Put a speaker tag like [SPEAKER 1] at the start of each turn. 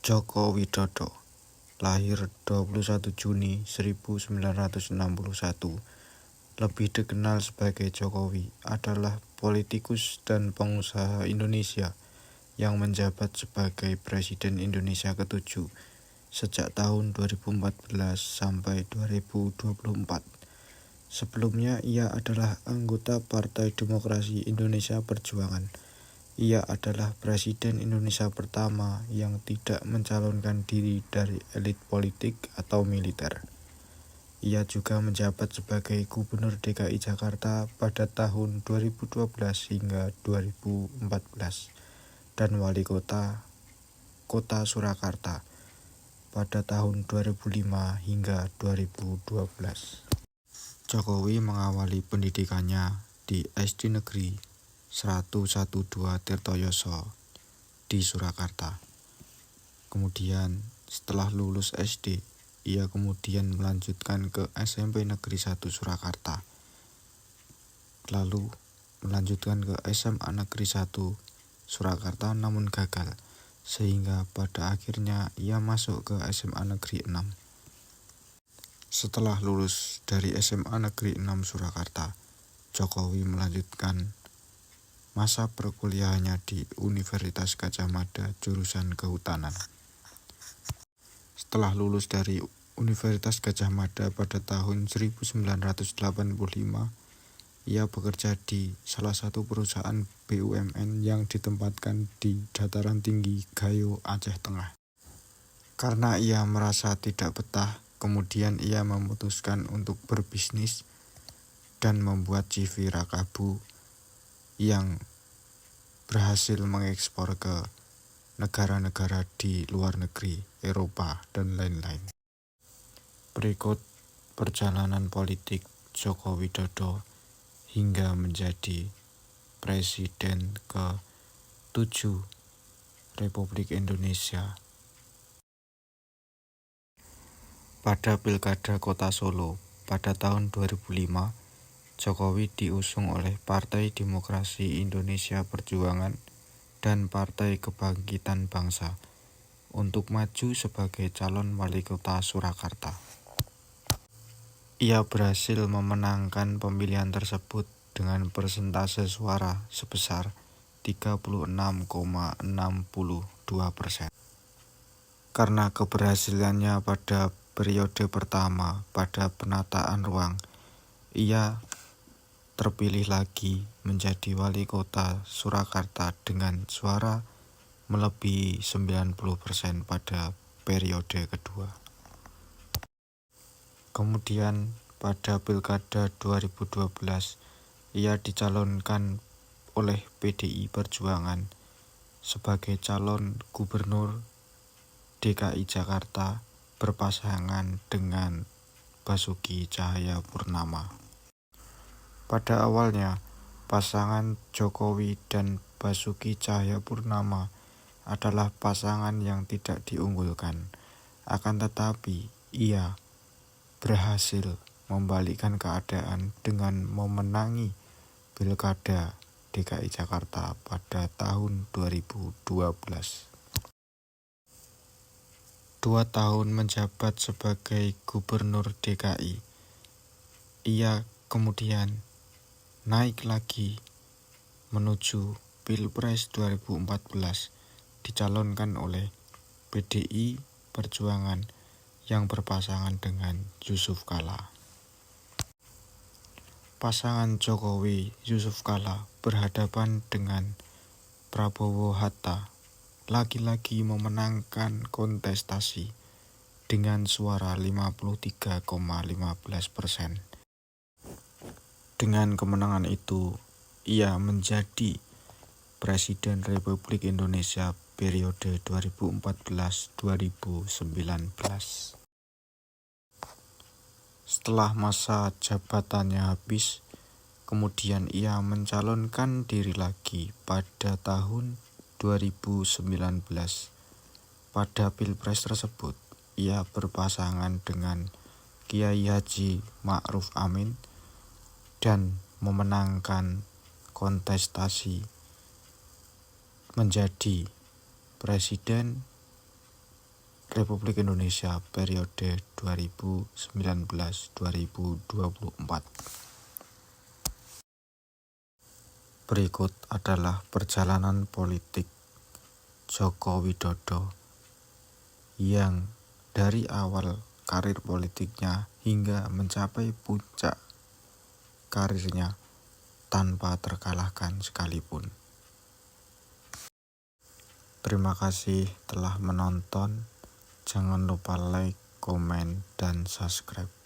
[SPEAKER 1] Joko Widodo, lahir 21 Juni 1961, lebih dikenal sebagai Jokowi, adalah politikus dan pengusaha Indonesia yang menjabat sebagai Presiden Indonesia ke-7 sejak tahun 2014 sampai 2024. Sebelumnya ia adalah anggota Partai Demokrasi Indonesia Perjuangan. Ia adalah Presiden Indonesia pertama yang tidak mencalonkan diri dari elit politik atau militer. Ia juga menjabat sebagai Gubernur DKI Jakarta pada tahun 2012 hingga 2014 dan Wali Kota Surakarta pada tahun 2005 hingga 2012. Jokowi mengawali pendidikannya di SD Negeri 112 Tirtoyoso di Surakarta. Kemudian setelah lulus SD, ia kemudian melanjutkan ke SMP Negeri 1 Surakarta. Lalu melanjutkan ke SMA Negeri 1 Surakarta namun gagal, sehingga pada akhirnya ia masuk ke SMA Negeri 6. Setelah lulus dari SMA Negeri 6 Surakarta, Jokowi melanjutkan masa perkuliahannya di Universitas Gadjah Mada jurusan Kehutanan. Setelah lulus dari Universitas Gadjah Mada pada tahun 1985, ia bekerja di salah satu perusahaan BUMN yang ditempatkan di dataran tinggi Gayo, Aceh Tengah. Karena ia merasa tidak betah, kemudian ia memutuskan untuk berbisnis dan membuat CV Rakabu yang berhasil mengekspor ke negara-negara di luar negeri, Eropa, dan lain-lain. Berikut perjalanan politik Joko Widodo hingga menjadi Presiden ke-7 Republik Indonesia. Pada Pilkada Kota Solo pada tahun 2005, Jokowi diusung oleh Partai Demokrasi Indonesia Perjuangan dan Partai Kebangkitan Bangsa untuk maju sebagai calon wali kota Surakarta. Ia berhasil memenangkan pemilihan tersebut dengan persentase suara sebesar 36,62%. Karena keberhasilannya pada periode pertama pada penataan ruang, ia terpilih lagi menjadi wali kota Surakarta dengan suara melebihi 90% pada periode kedua. Kemudian pada Pilkada 2012, ia dicalonkan oleh PDI Perjuangan sebagai calon Gubernur DKI Jakarta berpasangan dengan Basuki Cahayapurnama. Pada awalnya, pasangan Jokowi dan Basuki Cahayapurnama adalah pasangan yang tidak diunggulkan. Akan tetapi, ia berhasil membalikkan keadaan dengan memenangi Pilkada DKI Jakarta pada tahun 2012. 2 tahun menjabat sebagai Gubernur DKI, ia kemudian naik lagi menuju Pilpres 2014, dicalonkan oleh PDI Perjuangan yang berpasangan dengan Yusuf Kala. Pasangan Jokowi-Yusuf Kala berhadapan dengan Prabowo Hatta, lagi-lagi memenangkan kontestasi dengan suara 53,15%. Dengan kemenangan itu, ia menjadi Presiden Republik Indonesia periode 2014-2019. Setelah masa jabatannya habis, kemudian ia mencalonkan diri lagi pada tahun 2019. Pada Pilpres tersebut, ia berpasangan dengan Kiai Haji Ma'ruf Amin dan memenangkan kontestasi menjadi Presiden Republik Indonesia periode 2019-2024. Berikut adalah perjalanan politik Joko Widodo yang dari awal karir politiknya hingga mencapai puncak karirnya tanpa terkalahkan sekalipun. Terima kasih telah menonton. Jangan lupa like, komen, dan subscribe.